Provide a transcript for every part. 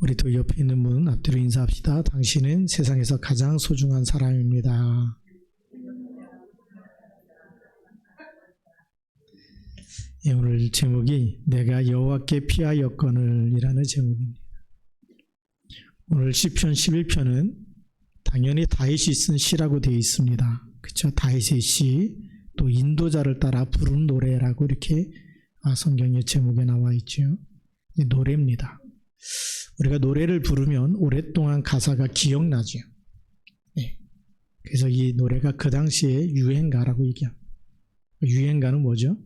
우리 또 옆에 있는 분 앞뒤로 인사합시다. 당신은 세상에서 가장 소중한 사람입니다. 예, 오늘 제목이 내가 여호와께 피하였거늘 이라는 제목입니다. 오늘 시편 11편은 당연히 다윗이 쓴 시라고 되어 있습니다. 그렇죠? 다윗의 시, 또 인도자를 따라 부른 노래라고 이렇게 성경의 제목에 나와 있죠. 이 노래입니다. 우리가 노래를 부르면 오랫동안 가사가 기억나죠. 네. 그래서 이 노래가 그 당시에 유행가라고 얘기합니다. 유행가는 뭐죠?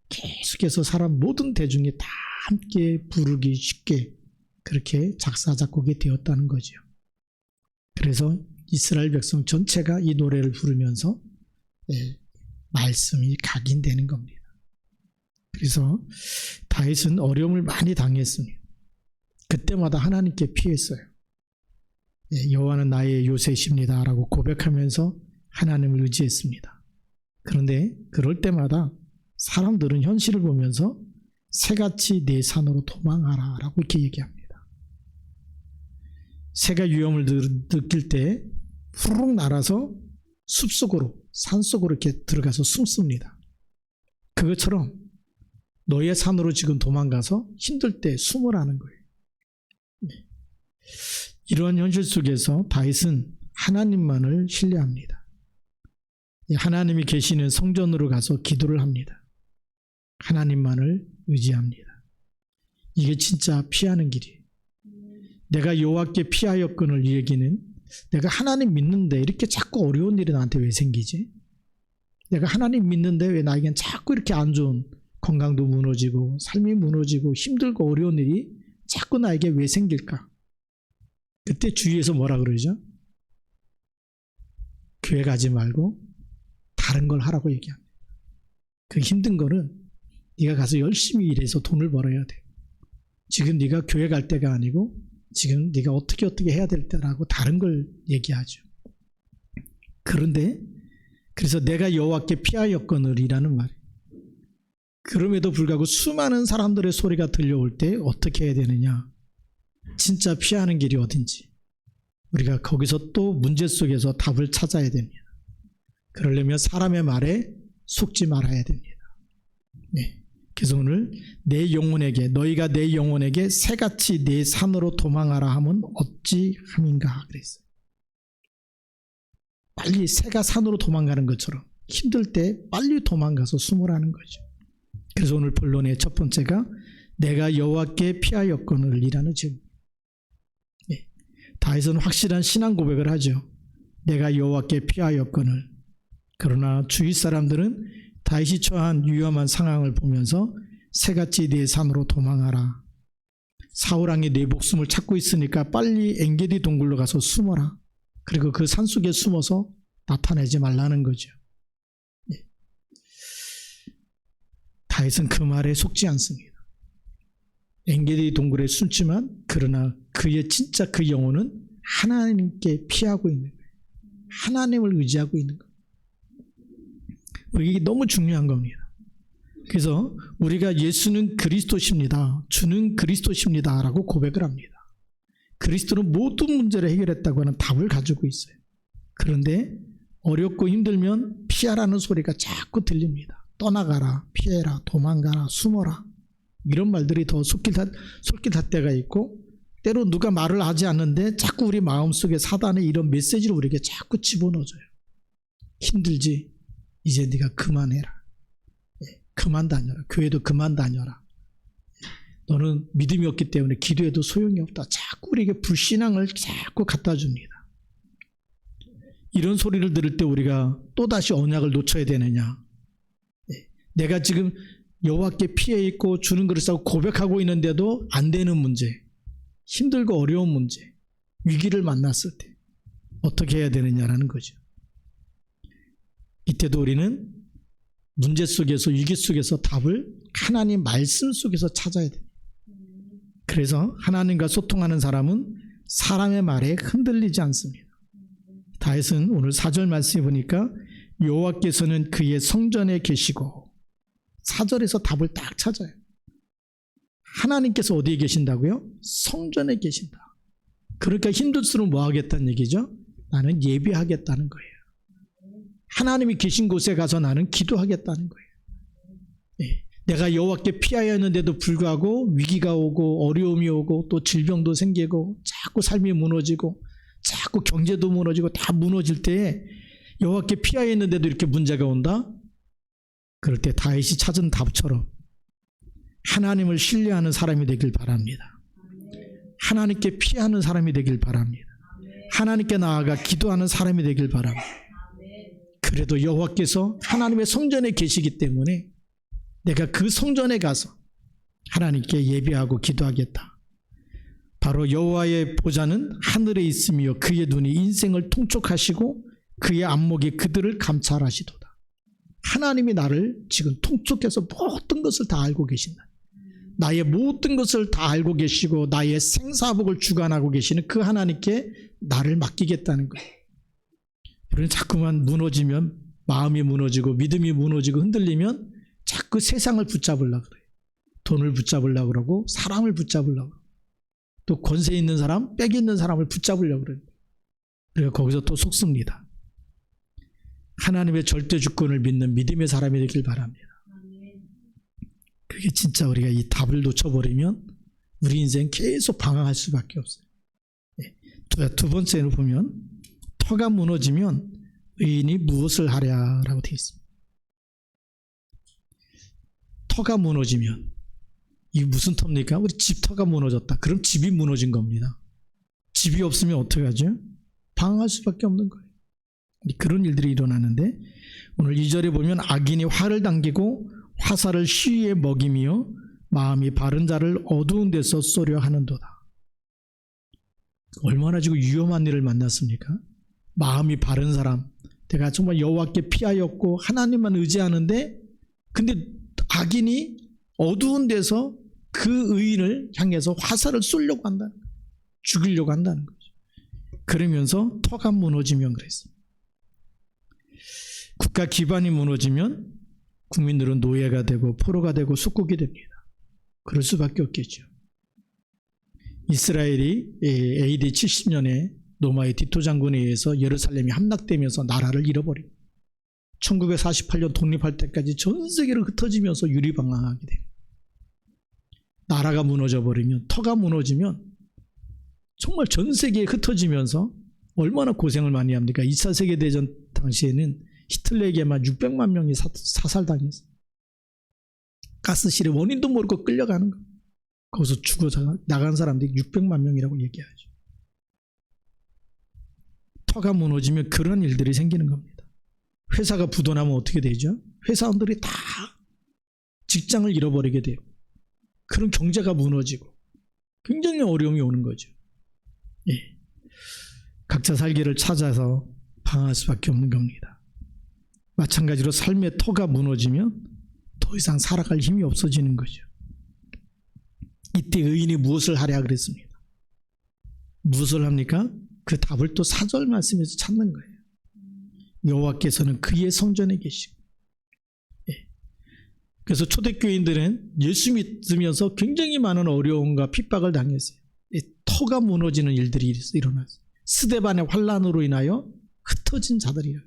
계속해서 사람 모든 대중이 다 함께 부르기 쉽게 그렇게 작사 작곡이 되었다는 거죠. 그래서 이스라엘 백성 전체가 이 노래를 부르면서 말씀이 각인되는 겁니다. 그래서 다윗은 어려움을 많이 당했습니다. 그때마다 하나님께 피했어요. 여호와는 나의 요새십니다 라고 고백하면서 하나님을 의지했습니다. 그런데 그럴 때마다 사람들은 현실을 보면서 새같이 내 산으로 도망하라 라고 이렇게 얘기합니다. 새가 위험을 느낄 때 후루룩 날아서 숲속으로 산속으로 이렇게 들어가서 숨습니다. 그것처럼 너의 산으로 지금 도망가서 힘들 때 숨으라는 거예요. 이러한 현실 속에서 다윗은 하나님만을 신뢰합니다. 하나님이 계시는 성전으로 가서 기도를 합니다. 하나님만을 의지합니다. 이게 진짜 피하는 길이에요. 내가 여호와께 피하였거늘 이 얘기는 내가 하나님 믿는데 이렇게 자꾸 어려운 일이 나한테 왜 생기지? 내가 하나님 믿는데 왜 나에겐 자꾸 이렇게 안 좋은 건강도 무너지고 삶이 무너지고 힘들고 어려운 일이 자꾸 나에게 왜 생길까? 그때 주위에서 뭐라 그러죠? 교회 가지 말고 다른 걸 하라고 얘기합니다. 그 힘든 거는 네가 가서 열심히 일해서 돈을 벌어야 돼. 지금 네가 교회 갈 때가 아니고 지금 네가 어떻게 해야 될 때라고 다른 걸 얘기하죠. 그런데 그래서 내가 여호와께 피하였거늘이라는 말이에요. 그럼에도 불구하고 수많은 사람들의 소리가 들려올 때 어떻게 해야 되느냐? 진짜 피하는 길이 어딘지 우리가 거기서 또 문제 속에서 답을 찾아야 됩니다. 그러려면 사람의 말에 속지 말아야 됩니다. 네. 그래서 오늘 내 영혼에게 너희가 내 영혼에게 새같이 내 산으로 도망하라 하면 어찌 함인가 그랬어요. 빨리 새가 산으로 도망가는 것처럼 힘들 때 빨리 도망가서 숨으라는 거죠. 그래서 오늘 본론의 첫 번째가 내가 여호와께 피하였거늘 이라는 제목. 다윗은 확실한 신앙 고백을 하죠. 내가 여호와께 피하였거늘. 그러나 주위 사람들은 다윗이 처한 위험한 상황을 보면서 새같이 내 산으로 도망하라. 사울왕이 내 목숨을 찾고 있으니까 빨리 엔게디 동굴로 가서 숨어라. 그리고 그 산속에 숨어서 나타내지 말라는 거죠. 다윗은 그 말에 속지 않습니다. 엔게디 동굴에 숨지만 그러나 그의 진짜 그 영혼은 하나님께 피하고 있는 거예요. 하나님을 의지하고 있는 거예요. 이게 너무 중요한 겁니다. 그래서 우리가 예수는 그리스도십니다. 주는 그리스도십니다. 라고 고백을 합니다. 그리스도는 모든 문제를 해결했다고 하는 답을 가지고 있어요. 그런데 어렵고 힘들면 피하라는 소리가 자꾸 들립니다. 떠나가라, 피해라, 도망가라, 숨어라. 이런 말들이 더 솔깃할 때가 있고 때로 누가 말을 하지 않는데 자꾸 우리 마음속에 사단의 이런 메시지를 우리에게 자꾸 집어넣어줘요. 힘들지? 이제 네가 그만해라. 그만 다녀라. 교회도 그만 다녀라. 너는 믿음이 없기 때문에 기도해도 소용이 없다. 자꾸 우리에게 불신앙을 자꾸 갖다 줍니다. 이런 소리를 들을 때 우리가 또다시 언약을 놓쳐야 되느냐? 내가 지금 여호와께 피해 있고 주는 그릇하고 고백하고 있는데도 안 되는 문제, 힘들고 어려운 문제, 위기를 만났을 때 어떻게 해야 되느냐라는 거죠. 이때도 우리는 문제 속에서 위기 속에서 답을 하나님 말씀 속에서 찾아야 됩니다. 그래서 하나님과 소통하는 사람은 사람의 말에 흔들리지 않습니다. 다윗은 오늘 4절 말씀해 보니까 여호와께서는 그의 성전에 계시고 4절에서 답을 딱 찾아요. 하나님께서 어디에 계신다고요? 성전에 계신다. 그러니까 힘들수록 뭐 하겠다는 얘기죠? 나는 예배하겠다는 거예요. 하나님이 계신 곳에 가서 나는 기도하겠다는 거예요. 예. 내가 여호와께 피하여 했는데도 불구하고 위기가 오고 어려움이 오고 또 질병도 생기고 자꾸 삶이 무너지고 자꾸 경제도 무너지고 다 무너질 때에 여호와께 피하여 했는데도 이렇게 문제가 온다? 그럴 때 다윗이 찾은 답처럼 하나님을 신뢰하는 사람이 되길 바랍니다. 하나님께 피하는 사람이 되길 바랍니다. 하나님께 나아가 기도하는 사람이 되길 바랍니다. 그래도 여호와께서 하나님의 성전에 계시기 때문에 내가 그 성전에 가서 하나님께 예배하고 기도하겠다. 바로 여호와의 보좌는 하늘에 있으며 그의 눈이 인생을 통촉하시고 그의 안목이 그들을 감찰하시도다. 하나님이 나를 지금 통촉해서 모든 것을 다 알고 계신다. 나의 모든 것을 다 알고 계시고 나의 생사복을 주관하고 계시는 그 하나님께 나를 맡기겠다는 거예요. 우리는 자꾸만 무너지면 마음이 무너지고 믿음이 무너지고 흔들리면 자꾸 세상을 붙잡으려고 그래요. 돈을 붙잡으려고 그러고 사람을 붙잡으려고 그러고 또 권세 있는 사람, 빽 있는 사람을 붙잡으려고 그래요. 그래서 거기서 또 속습니다. 하나님의 절대 주권을 믿는 믿음의 사람이 되길 바랍니다. 그게 진짜 우리가 이 답을 놓쳐버리면 우리 인생 계속 방황할 수밖에 없어요. 두 번째로 보면 터가 무너지면 의인이 무엇을 하랴라고 되어 있습니다. 터가 무너지면 이게 무슨 터입니까? 우리 집 터가 무너졌다. 그럼 집이 무너진 겁니다. 집이 없으면 어떻게 하죠? 방황할 수밖에 없는 거예요. 그런 일들이 일어나는데 오늘 2절에 보면 악인이 활을 당기고 화살을 시위에 먹이며 마음이 바른 자를 어두운 데서 쏘려 하는도다. 얼마나 지금 위험한 일을 만났습니까? 마음이 바른 사람, 내가 정말 여호와께 피하였고 하나님만 의지하는데 근데 악인이 어두운 데서 그 의인을 향해서 화살을 쏘려고 한다는 거예요. 죽이려고 한다는 거죠. 그러면서 터가 무너지면 그랬어요. 국가 기반이 무너지면 국민들은 노예가 되고 포로가 되고 속국이 됩니다. 그럴 수밖에 없겠죠. 이스라엘이 AD 70년에 로마의 디토 장군에 의해서 예루살렘이 함락되면서 나라를 잃어버립니다. 1948년 독립할 때까지 전 세계를 흩어지면서 유리방황하게 됩니다. 나라가 무너져버리면 터가 무너지면 정말 전 세계에 흩어지면서 얼마나 고생을 많이 합니까? 2차 세계대전 당시에는 히틀러에게만 600만 명이 사살당했어요. 가스실에 원인도 모르고 끌려가는 거. 거기서 죽어 나간 사람들이 600만 명이라고 얘기하죠. 터가 무너지면 그런 일들이 생기는 겁니다. 회사가 부도나면 어떻게 되죠? 회사원들이 다 직장을 잃어버리게 돼요. 그런 경제가 무너지고 굉장히 어려움이 오는 거죠. 예. 각자 살 길을 찾아서 방황할 수밖에 없는 겁니다. 마찬가지로 삶의 터가 무너지면 더 이상 살아갈 힘이 없어지는 거죠. 이때 의인이 무엇을 하랴 그랬습니다. 무엇을 합니까? 그 답을 또 4절 말씀에서 찾는 거예요. 여호와께서는 그의 성전에 계시고. 예. 그래서 초대교인들은 예수 믿으면서 굉장히 많은 어려움과 핍박을 당했어요. 터가 무너지는 일들이 일어났어요. 스데반의 환란으로 인하여 흩어진 자들이에요.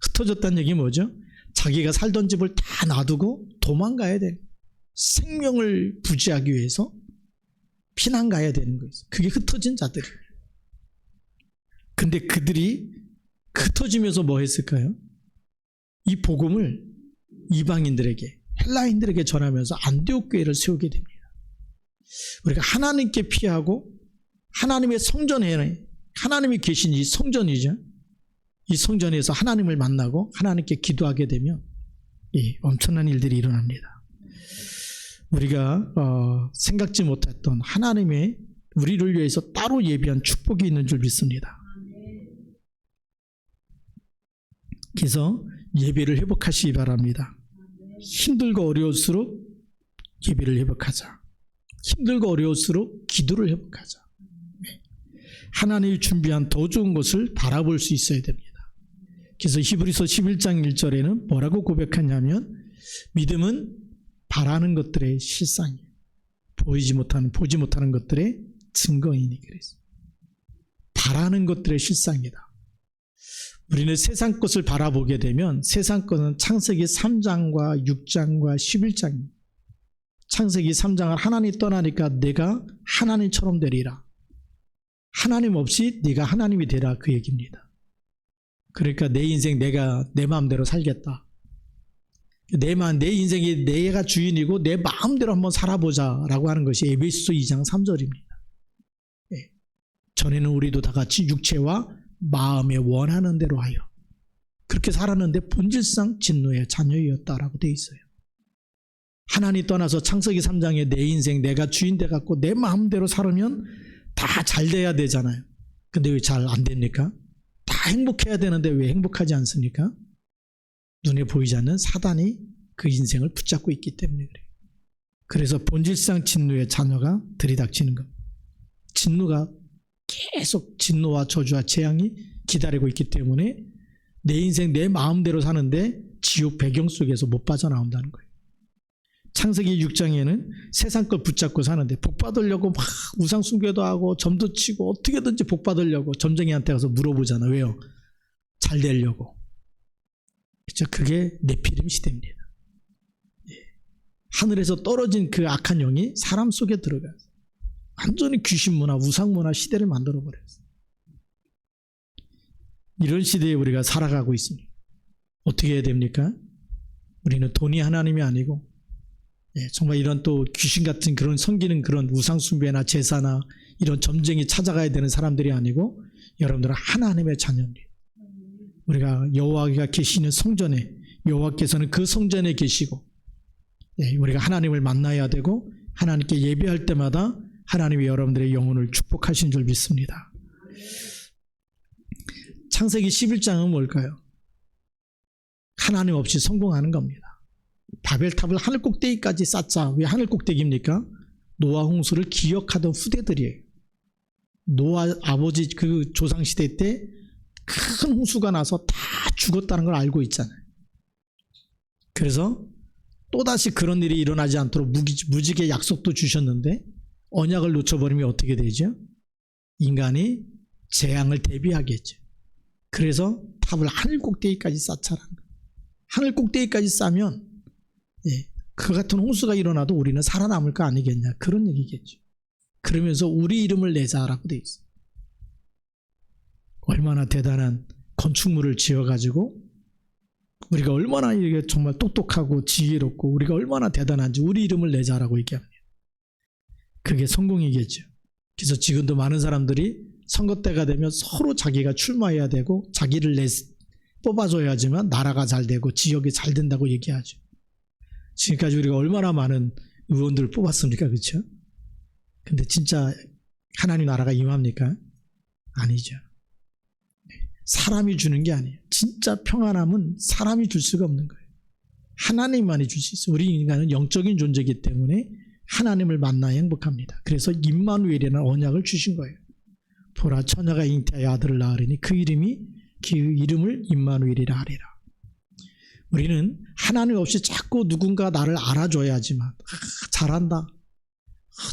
흩어졌다는 얘기 뭐죠? 자기가 살던 집을 다 놔두고 도망가야 돼요. 생명을 부지하기 위해서 피난 가야 되는 거예요. 그게 흩어진 자들이에요. 근데 그들이 흩어지면서 뭐 했을까요? 이 복음을 이방인들에게, 헬라인들에게 전하면서 안디옥 교회를 세우게 됩니다. 우리가 하나님께 피하고 하나님의 성전에, 하나님이 계신 이 성전이죠. 이 성전에서 하나님을 만나고 하나님께 기도하게 되면 엄청난 일들이 일어납니다. 우리가 생각지 못했던 하나님의 우리를 위해서 따로 예비한 축복이 있는 줄 믿습니다. 그래서 예배를 회복하시기 바랍니다. 힘들고 어려울수록 예배를 회복하자. 힘들고 어려울수록 기도를 회복하자. 하나님이 준비한 더 좋은 것을 바라볼 수 있어야 됩니다. 그래서 히브리서 11장 1절에는 뭐라고 고백하냐면 믿음은 바라는 것들의 실상이에요. 보지 못하는 것들의 증거이니 그랬어요. 바라는 것들의 실상이다. 우리는 세상 것을 바라보게 되면 세상 것은 창세기 3장과 6장과 11장입니다. 창세기 3장은 하나님 떠나니까 내가 하나님처럼 되리라. 하나님 없이 네가 하나님이 되라, 그 얘기입니다. 그러니까 내 인생 내가 내 마음대로 살겠다. 내 인생이 내가 주인이고 내 마음대로 한번 살아보자라고 하는 것이 에베소서 2장 3절입니다. 전에는 우리도 다 같이 육체와 마음에 원하는 대로 하여 그렇게 살았는데 본질상 진노의 자녀였다라고 되어 있어요. 하나님 떠나서 창세기 3장에 내 인생 내가 주인 돼갖고 내 마음대로 살으면 다 잘 돼야 되잖아요. 근데 왜 잘 안 됩니까? 다 행복해야 되는데 왜 행복하지 않습니까? 눈에 보이지 않는 사단이 그 인생을 붙잡고 있기 때문에 그래요. 그래서 본질상 진노의 자녀가 들이닥치는 겁니다. 진노가 계속 진노와 저주와 재앙이 기다리고 있기 때문에 내 인생 내 마음대로 사는데 지옥 배경 속에서 못 빠져나온다는 거예요. 창세기 6장에는 세상 걸 붙잡고 사는데 복 받으려고 막 우상 숭배도 하고 점도 치고 어떻게든지 복 받으려고 점쟁이한테 가서 물어보잖아. 왜요? 잘 되려고. 그렇죠? 그게 네피림 시대입니다. 하늘에서 떨어진 그 악한 영이 사람 속에 들어가서 완전히 귀신 문화, 우상 문화 시대를 만들어 버렸어요. 이런 시대에 우리가 살아가고 있습니다. 어떻게 해야 됩니까? 우리는 돈이 하나님이 아니고 정말 이런 또 귀신 같은 그런 섬기는 그런 우상 숭배나 제사나 이런 점쟁이 찾아가야 되는 사람들이 아니고 여러분들은 하나님의 자녀입니다. 우리가 여호와가 계시는 성전에 여호와께서는 그 성전에 계시고 우리가 하나님을 만나야 되고 하나님께 예배할 때마다 하나님이 여러분들의 영혼을 축복하신 줄 믿습니다. 창세기 11장은 뭘까요? 하나님 없이 성공하는 겁니다. 바벨탑을 하늘 꼭대기까지 쌓자. 왜 하늘 꼭대기입니까? 노아 홍수를 기억하던 후대들이에요. 노아 아버지 그 조상시대 때 큰 홍수가 나서 다 죽었다는 걸 알고 있잖아요. 그래서 또다시 그런 일이 일어나지 않도록 무지개 약속도 주셨는데 언약을 놓쳐버리면 어떻게 되죠? 인간이 재앙을 대비하겠죠. 그래서 탑을 하늘 꼭대기까지 쌓자라는 거예요. 하늘 꼭대기까지 쌓으면 그 같은 홍수가 일어나도 우리는 살아남을 거 아니겠냐, 그런 얘기겠죠. 그러면서 우리 이름을 내자라고 돼 있어요. 얼마나 대단한 건축물을 지어가지고 우리가 얼마나 이게 정말 똑똑하고 지혜롭고 우리가 얼마나 대단한지 우리 이름을 내자라고 얘기합니다. 그게 성공이겠죠. 그래서 지금도 많은 사람들이 선거 때가 되면 서로 자기가 출마해야 되고 자기를 뽑아줘야지만 나라가 잘 되고 지역이 잘 된다고 얘기하죠. 지금까지 우리가 얼마나 많은 의원들을 뽑았습니까? 그렇죠? 근데 진짜 하나님 나라가 임합니까? 아니죠. 사람이 주는 게 아니에요. 진짜 평안함은 사람이 줄 수가 없는 거예요. 하나님만이 줄 수 있어요. 우리 인간은 영적인 존재이기 때문에 하나님을 만나야 행복합니다. 그래서 임마누엘이라는 언약을 주신 거예요. 보라, 처녀가 잉태하여 아들을 낳으리니 그 이름을 임마누엘이라 하리라. 우리는 하나님 없이 자꾸 누군가 나를 알아줘야지만 잘한다,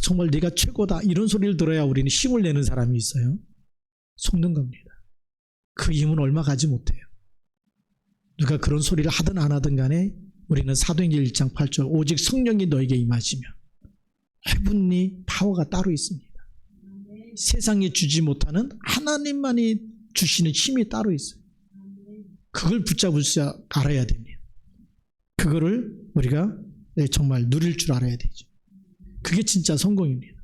정말 네가 최고다, 이런 소리를 들어야 우리는 힘을 내는 사람이 있어요. 속는 겁니다. 그 힘은 얼마 가지 못해요. 누가 그런 소리를 하든 안 하든 간에 우리는 사도행전 1장 8절 오직 성령이 너에게 임하시면 헤븐리 파워가 따로 있습니다. 세상에 주지 못하는 하나님만이 주시는 힘이 따로 있어요. 그걸 붙잡을 줄 알아야 됩니다. 그거를 우리가 정말 누릴 줄 알아야 되죠. 그게 진짜 성공입니다.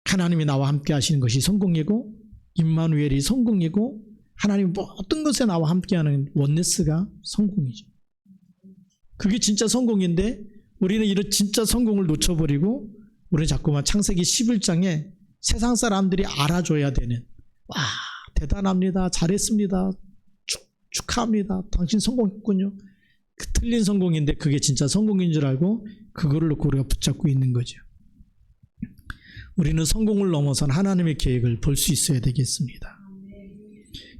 하나님이 나와 함께 하시는 것이 성공이고 임마누엘이 성공이고 하나님 모든 것에 나와 함께하는 원네스가 성공이죠. 그게 진짜 성공인데 우리는 이런 진짜 성공을 놓쳐버리고 우리는 자꾸만 창세기 11장에 세상 사람들이 알아줘야 되는, 와 대단합니다, 잘했습니다, 축하합니다, 당신 성공했군요, 그 틀린 성공인데 그게 진짜 성공인 줄 알고 그거를 놓고 우리가 붙잡고 있는 거죠. 우리는 성공을 넘어선 하나님의 계획을 볼 수 있어야 되겠습니다.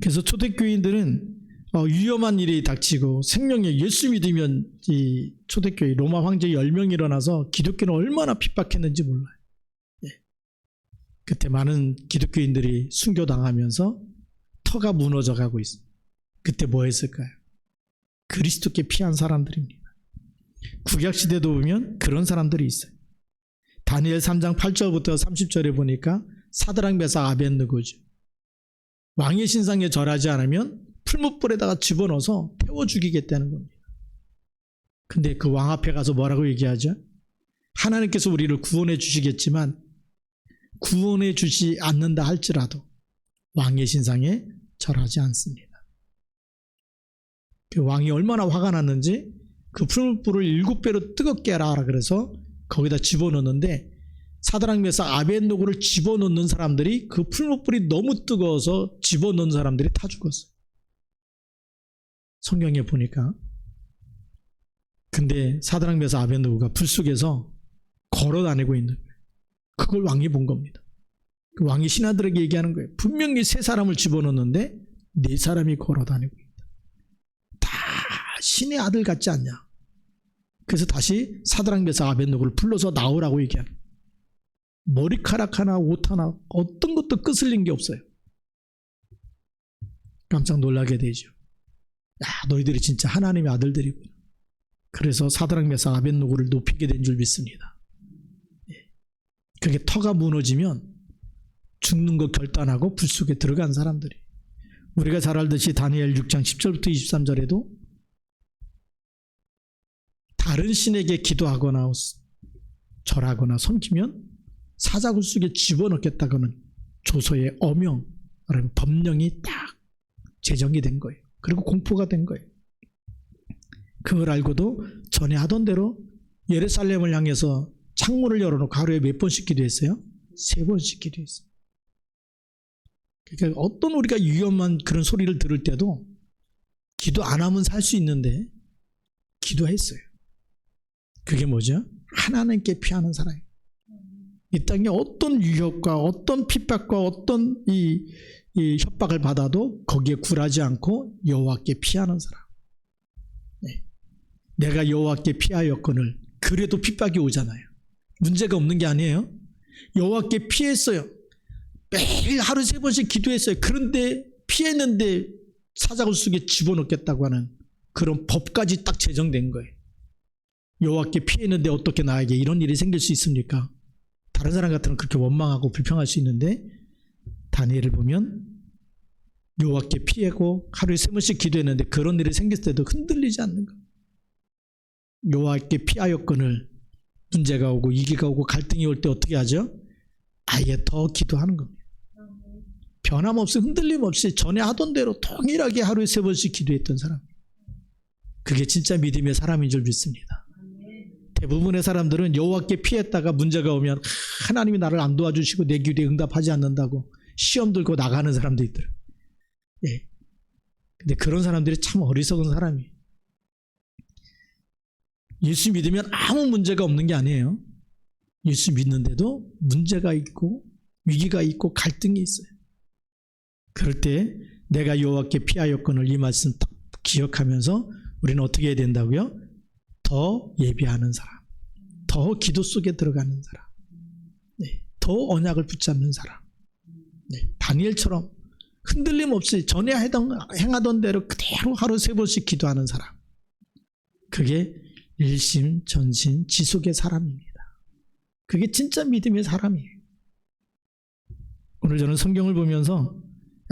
그래서 초대교인들은 위험한 일이 닥치고 생명에 예수 믿으면 이 초대교회 로마 황제 10명이 일어나서 기독교는 얼마나 핍박했는지 몰라요. 그때 많은 기독교인들이 순교당하면서 터가 무너져 가고 있어요. 그때 뭐 했을까요? 그리스도께 피한 사람들입니다. 구약시대도 보면 그런 사람들이 있어요. 다니엘 3장 8절부터 30절에 보니까 사드락 메삭 아벳느고죠. 왕의 신상에 절하지 않으면 풀무불에다가 집어넣어서 태워 죽이겠다는 겁니다. 근데 그 왕 앞에 가서 뭐라고 얘기하죠? 하나님께서 우리를 구원해 주시겠지만 구원해 주지 않는다 할지라도 왕의 신상에 절하지 않습니다. 그 왕이 얼마나 화가 났는지 그 풀무불을 7배로 뜨겁게 하라 그래서 거기다 집어넣는데 사드락 메삭 아벳느고를 집어넣는 사람들이 그 풀무불이 너무 뜨거워서 집어넣는 사람들이 타 죽었어요. 성경에 보니까. 근데 사드락 메삭 아벳느고가 불 속에서 걸어 다니고 있는 거예요. 그걸 왕이 본 겁니다. 그 왕이 신하들에게 얘기하는 거예요. 분명히 3사람을 집어넣는데 4사람이 걸어 다니고 있다. 다 신의 아들 같지 않냐. 그래서 다시 사드락 메삭 아벳느고를 불러서 나오라고 얘기하는 거예요. 머리카락 하나 옷 하나 어떤 것도 끄슬린 게 없어요. 깜짝 놀라게 되죠. 야, 너희들이 진짜 하나님의 아들들이구나. 그래서 사드락 메삭 아벳느고를 높이게 된 줄 믿습니다. 그게 터가 무너지면 죽는 거 결단하고 불 속에 들어간 사람들이. 우리가 잘 알듯이 다니엘 6장 10절부터 23절에도 다른 신에게 기도하거나 절하거나 섬기면 사자굴 속에 집어넣겠다고는 조서의 어명, 법령이 딱 제정이 된 거예요. 그리고 공포가 된 거예요. 그걸 알고도 전에 하던 대로 예루살렘을 향해서 창문을 열어놓고 하루에 몇 번씩 기도했어요? 3번씩 기도했어요. 그러니까 어떤 우리가 위험한 그런 소리를 들을 때도 기도 안 하면 살 수 있는데 기도했어요. 그게 뭐죠? 하나님께 피하는 사람이에요. 이 땅에 어떤 유혹과 어떤 핍박과 어떤 이 협박을 받아도 거기에 굴하지 않고 여호와께 피하는 사람. 네. 내가 여호와께 피하였거늘 그래도 핍박이 오잖아요. 문제가 없는 게 아니에요. 여호와께 피했어요. 매일 하루 3번씩 기도했어요. 그런데 피했는데 사자굴 속에 집어넣겠다고 하는 그런 법까지 딱 제정된 거예요. 여호와께 피했는데 어떻게 나에게 이런 일이 생길 수 있습니까? 다른 사람 같으면 그렇게 원망하고 불평할 수 있는데 다니엘을 보면 여호와께 피하고 하루에 3번씩 기도했는데 그런 일이 생겼을 때도 흔들리지 않는 거예요. 여호와께 피하였거늘 문제가 오고 위기가 오고 갈등이 올 때 어떻게 하죠? 아예 더 기도하는 겁니다. 변함없이 흔들림 없이 전에 하던 대로 동일하게 하루에 3번씩 기도했던 사람. 그게 진짜 믿음의 사람인 줄 믿습니다. 대부분의 사람들은 여호와께 피했다가 문제가 오면 하나님이 나를 안 도와주시고 내 기도에 응답하지 않는다고 시험 들고 나가는 사람도 있더라고요. 예. 근데 그런 사람들이 참 어리석은 사람이에요. 예수 믿으면 아무 문제가 없는 게 아니에요. 예수 믿는데도 문제가 있고 위기가 있고 갈등이 있어요. 그럴 때 내가 여호와께 피하였거늘 이 말씀 딱 기억하면서 우리는 어떻게 해야 된다고요? 더 예배하는 사람, 더 기도 속에 들어가는 사람, 네, 더 언약을 붙잡는 사람, 네, 다니엘처럼 흔들림 없이 전에 행하던 대로 그대로 하루 3번씩 기도하는 사람. 그게 일심 전심 지속의 사람입니다. 그게 진짜 믿음의 사람이에요. 오늘 저는 성경을 보면서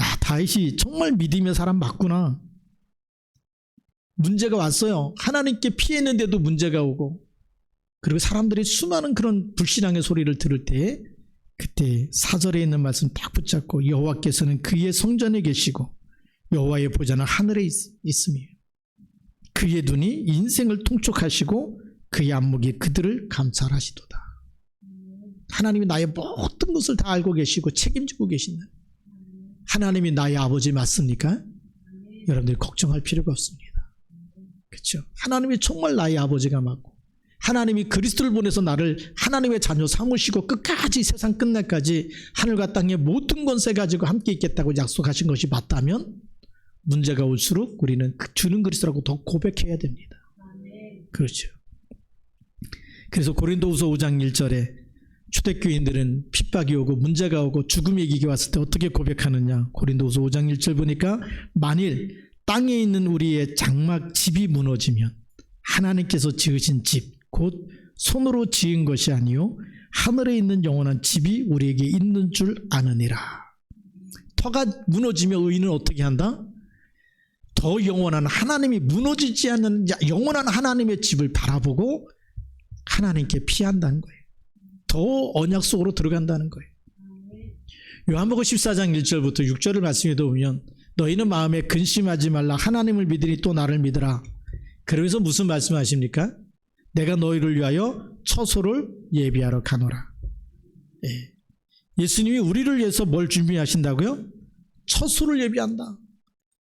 야, 다윗이 정말 믿음의 사람 맞구나. 문제가 왔어요. 하나님께 피했는데도 문제가 오고, 그리고 사람들이 수많은 그런 불신앙의 소리를 들을 때 그때 4절에 있는 말씀 딱 붙잡고 여호와께서는 그의 성전에 계시고 여호와의 보좌는 하늘에 있음이에요. 그의 눈이 인생을 통촉하시고 그의 안목이 그들을 감찰하시도다. 하나님이 나의 모든 것을 다 알고 계시고 책임지고 계신다. 하나님이 나의 아버지 맞습니까? 여러분들이 걱정할 필요가 없습니다. 그렇죠? 하나님이 정말 나의 아버지가 맞고 하나님이 그리스도를 보내서 나를 하나님의 자녀 삼으시고 끝까지 세상 끝날까지 하늘과 땅의 모든 권세 가지고 함께 있겠다고 약속하신 것이 맞다면 문제가 올수록 우리는 주는 그리스도라고 더 고백해야 됩니다. 그렇죠. 그래서 고린도후서 5장 1절에 초대교인들은 핍박이 오고 문제가 오고 죽음의 위기가 왔을 때 어떻게 고백하느냐. 고린도후서 5장 1절 보니까 만일 땅에 있는 우리의 장막 집이 무너지면 하나님께서 지으신 집 곧 손으로 지은 것이 아니요 하늘에 있는 영원한 집이 우리에게 있는 줄 아느니라. 터가 무너지면 의인은 어떻게 한다? 더 영원한 하나님이 무너지지 않는 영원한 하나님의 집을 바라보고 하나님께 피한다는 거예요. 더 언약 속으로 들어간다는 거예요. 요한복음 14장 1절부터 6절을 말씀해 보면 너희는 마음에 근심하지 말라. 하나님을 믿으니 또 나를 믿으라. 그러면서 무슨 말씀하십니까? 내가 너희를 위하여 처소를 예비하러 가노라. 예수님이 우리를 위해서 뭘 준비하신다고요? 처소를 예비한다.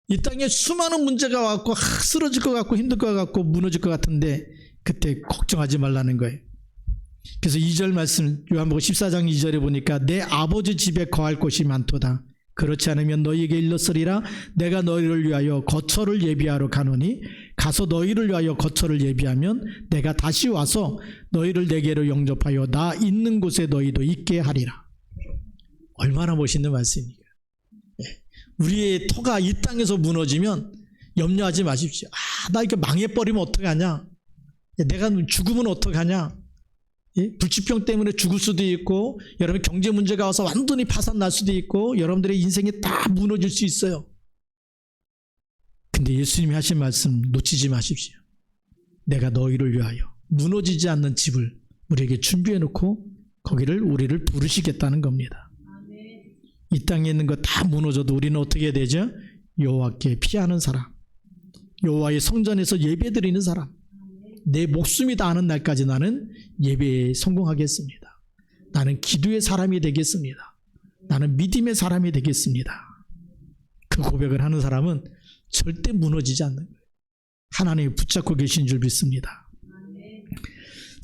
이 땅에 수많은 문제가 왔고 쓰러질 것 같고 힘들 것 같고 무너질 것 같은데 그때 걱정하지 말라는 거예요. 그래서 2절 말씀 요한복음 14장 2절에 보니까 내 아버지 집에 거할 곳이 많도다. 그렇지 않으면 너희에게 일렀으리라. 내가 너희를 위하여 거처를 예비하러 가노니 가서 너희를 위하여 거처를 예비하면 내가 다시 와서 너희를 내게로 영접하여 나 있는 곳에 너희도 있게 하리라. 얼마나 멋있는 말씀입니까? 우리의 터가 이 땅에서 무너지면 염려하지 마십시오. 나 이렇게 망해버리면 어떡하냐? 내가 죽으면 어떡하냐? 불치병 때문에 죽을 수도 있고 여러분 경제 문제가 와서 완전히 파산 날 수도 있고 여러분들의 인생이 다 무너질 수 있어요. 근데 예수님이 하신 말씀 놓치지 마십시오. 내가 너희를 위하여 무너지지 않는 집을 우리에게 준비해 놓고 거기를 우리를 부르시겠다는 겁니다. 이 땅에 있는 거 다 무너져도 우리는 어떻게 해야 되죠? 여호와께 피하는 사람, 여호와의 성전에서 예배드리는 사람, 내 목숨이 다하는 날까지 나는 예배에 성공하겠습니다. 나는 기도의 사람이 되겠습니다. 나는 믿음의 사람이 되겠습니다. 그 고백을 하는 사람은 절대 무너지지 않는 거예요. 하나님이 붙잡고 계신 줄 믿습니다.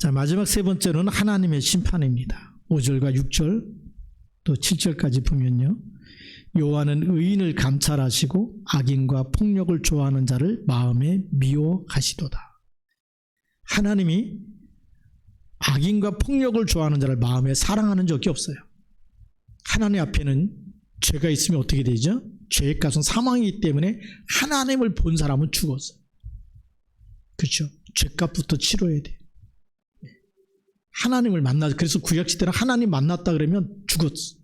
자, 마지막 세 번째로는 하나님의 심판입니다. 5절과 6절 또 7절까지 보면요. 여호와는 의인을 감찰하시고 악인과 폭력을 좋아하는 자를 마음에 미워하시도다. 하나님이 악인과 폭력을 좋아하는 자를 마음에 사랑하는 적이 없어요. 하나님 앞에는 죄가 있으면 어떻게 되죠? 죄의 값은 사망이기 때문에 하나님을 본 사람은 죽었어요. 그렇죠? 죄값부터 치러야 돼요. 하나님을 그래서 구약시대는 하나님 만났다 그러면 죽었어.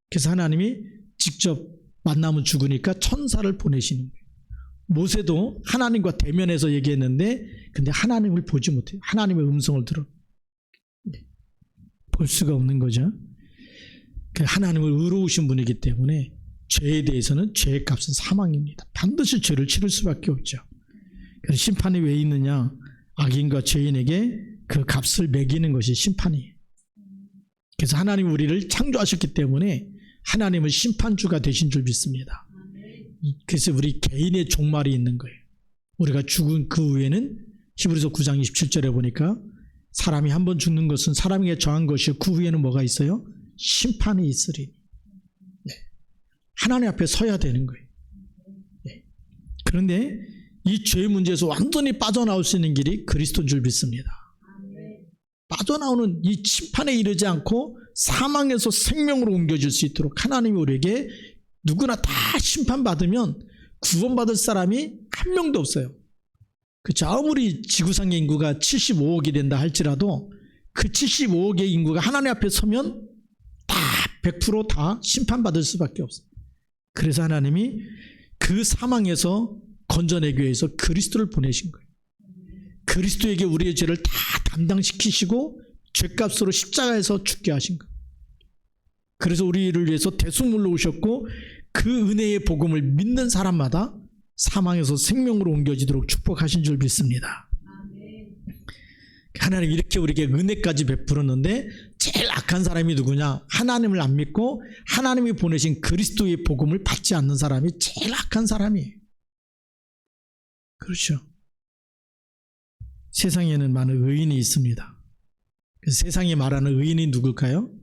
그래서 하나님이 직접 만나면 죽으니까 천사를 보내시는 거예요. 모세도 하나님과 대면해서 얘기했는데 근데 하나님을 보지 못해요. 하나님의 음성을 들어 볼 수가 없는 거죠. 하나님을 의로우신 분이기 때문에 죄에 대해서는 죄의 값은 사망입니다. 반드시 죄를 치를 수밖에 없죠. 그래서 심판이 왜 있느냐? 악인과 죄인에게 그 값을 매기는 것이 심판이에요. 그래서 하나님 우리를 창조하셨기 때문에 하나님은 심판주가 되신 줄 믿습니다. 그래서 우리 개인의 종말이 있는 거예요. 우리가 죽은 그 후에는 히브리서 9장 27절에 보니까 사람이 한 번 죽는 것은 사람에게 정한 것이요 그 후에는 뭐가 있어요? 심판이 있으리니. 하나님 앞에 서야 되는 거예요. 그런데 이 죄의 문제에서 완전히 빠져나올 수 있는 길이 그리스도인 줄 믿습니다. 빠져나오는 이 심판에 이르지 않고 사망에서 생명으로 옮겨질 수 있도록 하나님이 우리에게 누구나 다 심판받으면 구원받을 사람이 한 명도 없어요. 그렇죠? 아무리 지구상의 인구가 75억이 된다 할지라도 그 75억의 인구가 하나님 앞에 서면 다 100% 다 심판받을 수밖에 없어요. 그래서 하나님이 그 사망에서 건져내기 위해서 그리스도를 보내신 거예요. 그리스도에게 우리의 죄를 다 담당시키시고 죄값으로 십자가에서 죽게 하신 거예요. 그래서 우리를 위해서 대속물로 오셨고 그 은혜의 복음을 믿는 사람마다 사망에서 생명으로 옮겨지도록 축복하신 줄 믿습니다. 하나님 이렇게 우리에게 은혜까지 베풀었는데 제일 악한 사람이 누구냐? 하나님을 안 믿고 하나님이 보내신 그리스도의 복음을 받지 않는 사람이 제일 악한 사람이에요. 그렇죠. 세상에는 많은 의인이 있습니다. 그래서 세상이 말하는 의인이 누굴까요?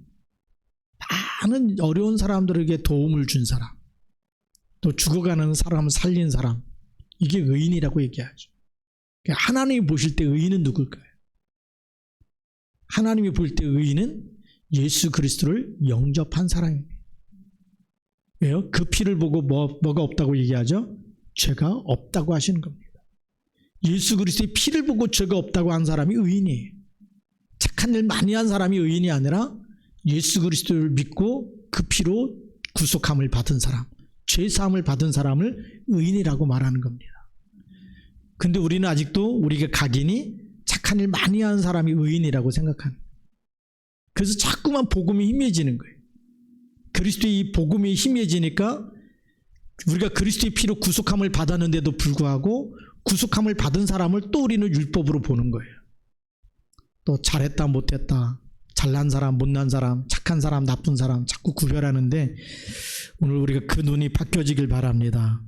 많은 어려운 사람들에게 도움을 준 사람, 또 죽어가는 사람을 살린 사람, 이게 의인이라고 얘기하죠. 하나님이 보실 때 의인은 누굴까요? 하나님이 볼 때 의인은 예수 그리스도를 영접한 사람입니다. 왜요? 그 피를 보고 뭐가 없다고 얘기하죠? 죄가 없다고 하시는 겁니다. 예수 그리스도의 피를 보고 죄가 없다고 한 사람이 의인이에요. 착한 일 많이 한 사람이 의인이 아니라 예수 그리스도를 믿고 그 피로 구속함을 받은 사람, 죄사함을 받은 사람을 의인이라고 말하는 겁니다. 근데 우리는 아직도 우리가 각인이 착한 일 많이 한 사람이 의인이라고 생각하는 거예요. 그래서 자꾸만 복음이 희미해지는 거예요. 그리스도의 이 복음이 희미해지니까 우리가 그리스도의 피로 구속함을 받았는데도 불구하고 구속함을 받은 사람을 또 우리는 율법으로 보는 거예요. 또 잘했다 못했다, 잘난 사람 못난 사람, 착한 사람 나쁜 사람 자꾸 구별하는데 오늘 우리가 그 눈이 바뀌어지길 바랍니다.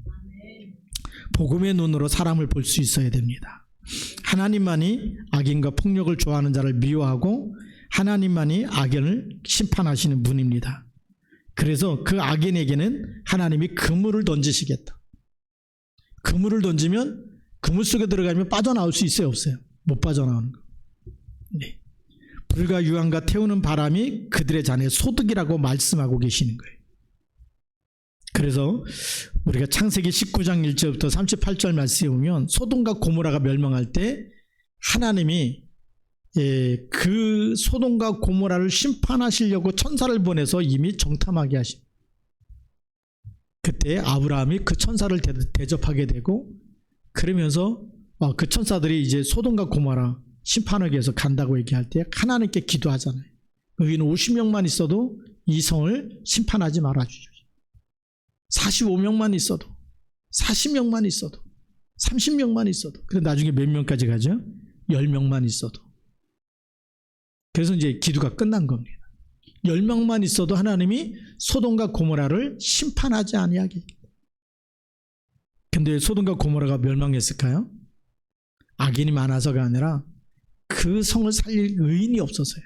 복음의 눈으로 사람을 볼 수 있어야 됩니다. 하나님만이 악인과 폭력을 좋아하는 자를 미워하고 하나님만이 악인을 심판하시는 분입니다. 그래서 그 악인에게는 하나님이 그물을 던지시겠다. 그물을 던지면 그물 속에 들어가면 빠져나올 수 있어요, 없어요? 못 빠져나오는 거. 네. 불과 유황과 태우는 바람이 그들의 잔에 소득이라고 말씀하고 계시는 거예요. 그래서 우리가 창세기 19장 1절부터 38절 말씀에 보면 소돔과 고모라가 멸망할 때 하나님이 그 소돔과 고모라를 심판하시려고 천사를 보내서 이미 정탐하게 하십니다. 그때 아브라함이 그 천사를 대접하게 되고 그러면서 그 천사들이 이제 소돔과 고모라 심판하기 위해서 간다고 얘기할 때 하나님께 기도하잖아요. 의인 50명만 있어도 이 성을 심판하지 말아주십시오. 45명만 있어도 40명만 있어도 30명만 있어도 그래 나중에 몇 명까지 가죠? 10명만 있어도. 그래서 이제 기도가 끝난 겁니다. 10명만 있어도 하나님이 소돔과 고모라를 심판하지 아니하게. 근데 소돔과 고모라가 멸망했을까요? 악인이 많아서가 아니라 그 성을 살릴 의인이 없어서요.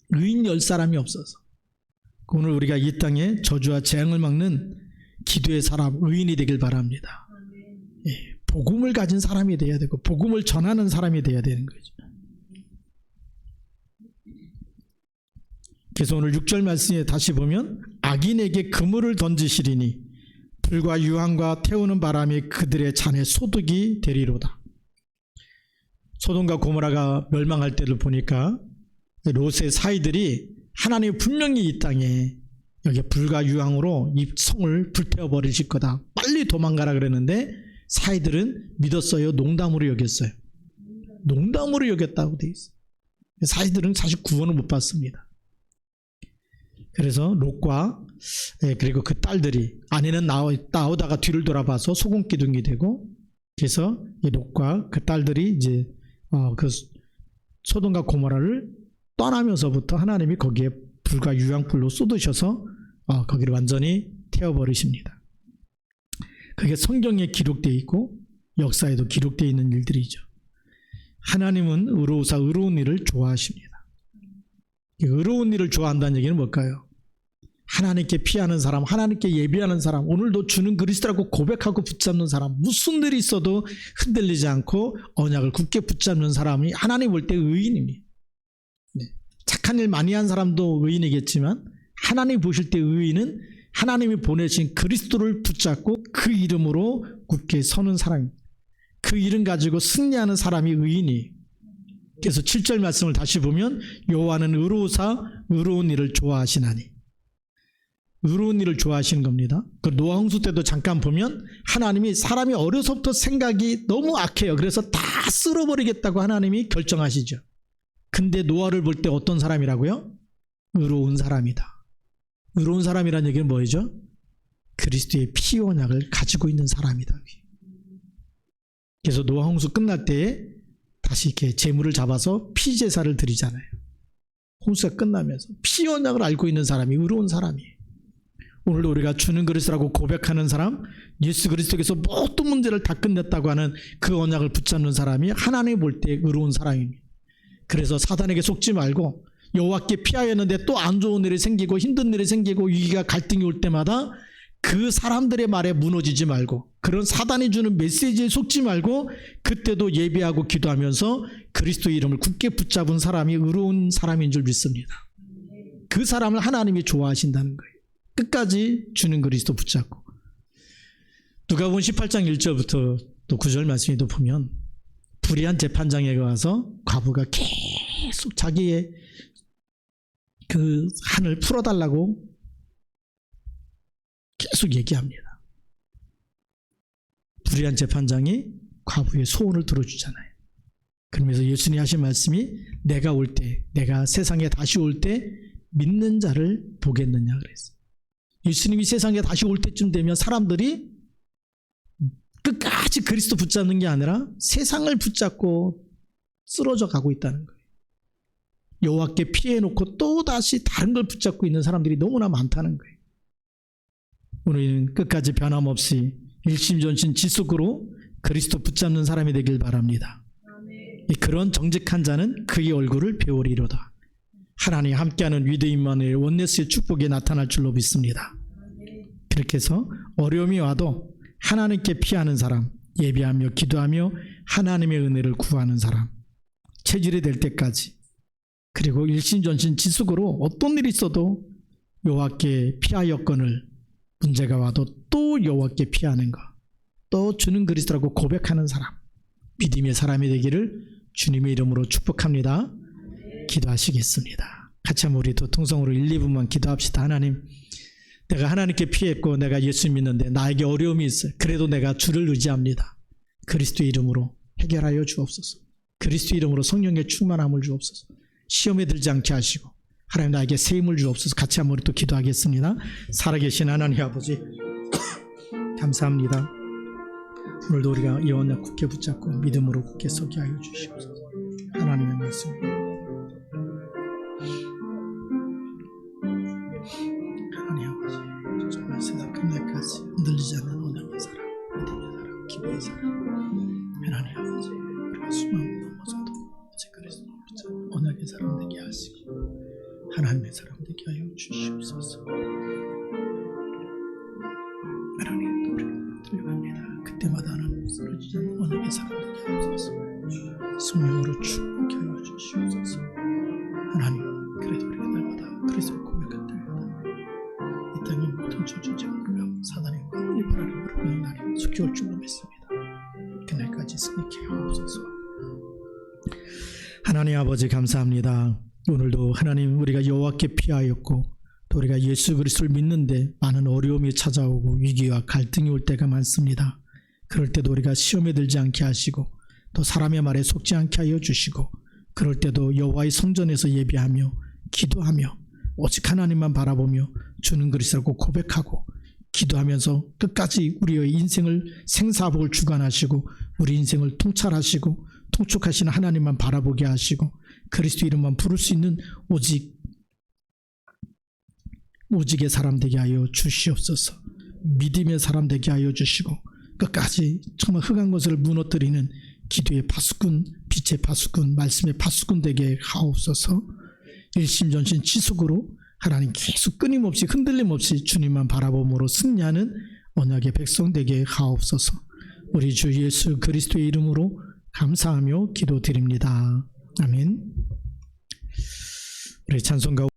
의인 10사람이 없어서. 오늘 우리가 이 땅에 저주와 재앙을 막는 기도의 사람, 의인이 되길 바랍니다. 예, 복음을 가진 사람이 돼야 되고 복음을 전하는 사람이 돼야 되는 거죠. 그래서 오늘 6절 말씀에 다시 보면 악인에게 그물을 던지시리니 불과 유황과 태우는 바람이 그들의 잔에 소득이 되리로다. 소돔과 고모라가 멸망할 때를 보니까 롯의 사이들이 하나님이 분명히 이 땅에 여기 불과 유황으로 이 성을 불태워 버리실 거다. 빨리 도망가라 그랬는데 사이들은 믿었어요? 농담으로 여겼어요? 농담으로 여겼다고 돼 있어요. 사이들은 사실 구원을 못 받습니다. 그래서 롯과 그리고 그 딸들이 아내는 나오다가 뒤를 돌아봐서 소금기둥이 되고 그래서 롯과 그 딸들이 이제 그 소돔과 고모라를 떠나면서부터 하나님이 거기에 불과 유황불로 쏟으셔서 거기를 완전히 태워버리십니다. 그게 성경에 기록되어 있고 역사에도 기록되어 있는 일들이죠. 하나님은 의로우사 의로운 일을 좋아하십니다. 의로운 일을 좋아한다는 얘기는 뭘까요? 하나님께 피하는 사람, 하나님께 예비하는 사람, 오늘도 주는 그리스도라고 고백하고 붙잡는 사람, 무슨 일이 있어도 흔들리지 않고 언약을 굳게 붙잡는 사람이 하나님 볼 때 의인입니다. 네. 착한 일 많이 한 사람도 의인이겠지만 하나님 보실 때 의인은 하나님이 보내신 그리스도를 붙잡고 그 이름으로 굳게 서는 사람입니다. 그 이름 가지고 승리하는 사람이 의인이에요. 그래서 7절 말씀을 다시 보면 여호와는 의로우사 의로운 일을 좋아하시나니, 의로운 일을 좋아하시는 겁니다. 그 노아 홍수 때도 잠깐 보면 하나님이 사람이 어려서부터 생각이 너무 악해요. 그래서 다 쓸어버리겠다고 하나님이 결정하시죠. 근데 노아를 볼 때 어떤 사람이라고요? 의로운 사람이다. 의로운 사람이라는 얘기는 뭐죠? 그리스도의 피 언약을 가지고 있는 사람이다. 그래서 노아 홍수 끝날 때에 다시 이렇게 제물을 잡아서 피 제사를 드리잖아요. 홍수가 끝나면서 피 언약을 알고 있는 사람이 의로운 사람이에요. 오늘도 우리가 주는 그리스도라고 고백하는 사람, 예수 그리스도께서 모든 문제를 다 끝냈다고 하는 그 언약을 붙잡는 사람이 하나님이 볼 때 의로운 사람입니다. 그래서 사단에게 속지 말고 여호와께 피하였는데 또 안 좋은 일이 생기고 힘든 일이 생기고 위기가 갈등이 올 때마다 그 사람들의 말에 무너지지 말고 그런 사단이 주는 메시지에 속지 말고 그때도 예배하고 기도하면서 그리스도의 이름을 굳게 붙잡은 사람이 의로운 사람인 줄 믿습니다. 그 사람을 하나님이 좋아하신다는 거예요. 끝까지 주는 그리스도 붙잡고. 누가복음 18장 1절부터 또 9절 말씀에 또 보면 불의한 재판장에 가서 과부가 계속 자기의 그 한을 풀어달라고 계속 얘기합니다. 불의한 재판장이 과부의 소원을 들어주잖아요. 그러면서 예수님이 하신 말씀이 내가 올 때, 내가 세상에 다시 올 때 믿는 자를 보겠느냐 그랬어요. 예수님이 세상에 다시 올 때쯤 되면 사람들이 끝까지 그리스도 붙잡는 게 아니라 세상을 붙잡고 쓰러져 가고 있다는 거예요. 여호와께 피해놓고 또다시 다른 걸 붙잡고 있는 사람들이 너무나 많다는 거예요. 우리는 끝까지 변함없이 일심전심 지속으로 그리스도 붙잡는 사람이 되길 바랍니다. 그런 정직한 자는 그의 얼굴을 배우리로다. 하나님 함께하는 위드 임마누엘 원네스의 축복이 나타날 줄로 믿습니다. 그렇게 해서 어려움이 와도 하나님께 피하는 사람, 예배하며 기도하며 하나님의 은혜를 구하는 사람, 체질이 될 때까지, 그리고 일심전심 지속으로 어떤 일이 있어도 여호와께 피하였거늘 문제가 와도 또 여호와께 피하는 것, 또 주는 그리스도라고 고백하는 사람, 믿음의 사람이 되기를 주님의 이름으로 축복합니다. 기도하시겠습니다. 같이 한번 우리도 통성으로 1, 2분만 기도합시다. 하나님, 내가 하나님께 피했고 내가 예수 믿는데 나에게 어려움이 있어요. 그래도 내가 주를 의지합니다. 그리스도의 이름으로 해결하여 주옵소서. 그리스도의 이름으로 성령의 충만함을 주옵소서. 시험에 들지 않게 하시고 하나님 나에게 새 힘을 주옵소서. 같이 한번 우리 또 기도하겠습니다. 살아계신 하나님 아버지 감사합니다. 오늘도 우리가 이 언약 굳게 붙잡고 믿음으로 굳게 서게 하여 주시옵소서. 하나님의 말씀 하나님 아버지 정말 세상 끝날까지 흔들리지 않는 언약의 사람, 믿음의 사람, 기도의 사람, 하나님 아버지 우리가 수만 넘어져도 오직 그리스도를 붙잡는 언약의 사람 되게 하시고 하나님의 사람 되게 하여 주시옵소서. 하나님 또 우리가 들려갑니다. 그때마다 하나님 쓰러지지 않는 언약의 사람 되게 하옵소서. 성령으로 충만케 하여 주시옵소서. 하나님 그래도 우리가 날마다 그리스도를 고백할 때마다 이 땅의 모든 저주제물과 사단의 영광을 바라는 그런 날이 속히 올 줄로 믿습니다. 그날까지 승리케 하옵소서. 하나님 아버지 감사합니다. 오늘도 하나님 우리가 여호와께 피하였고 또 우리가 예수 그리스도를 믿는데 많은 어려움이 찾아오고 위기와 갈등이 올 때가 많습니다. 그럴 때도 우리가 시험에 들지 않게 하시고 또 사람의 말에 속지 않게 하여 주시고 그럴 때도 여호와의 성전에서 예배하며 기도하며 오직 하나님만 바라보며 주는 그리스도라고 고백하고 기도하면서 끝까지 우리의 인생을 생사복을 주관하시고 우리 인생을 통찰하시고 통촉하시는 하나님만 바라보게 하시고 그리스도 이름만 부를 수 있는 오직의 사람 되게 하여 주시옵소서. 믿음의 사람 되게 하여 주시고 끝까지 정말 흑한 것을 무너뜨리는 기도의 파수꾼, 빛의 파수꾼, 말씀의 파수꾼 되게 하옵소서. 일심전심 지속으로 하나님 계속 끊임없이 흔들림 없이 주님만 바라봄으로 승리하는 언약의 백성 되게 하옵소서. 우리 주 예수 그리스도의 이름으로 감사하며 기도드립니다. 아멘. 우리 찬송가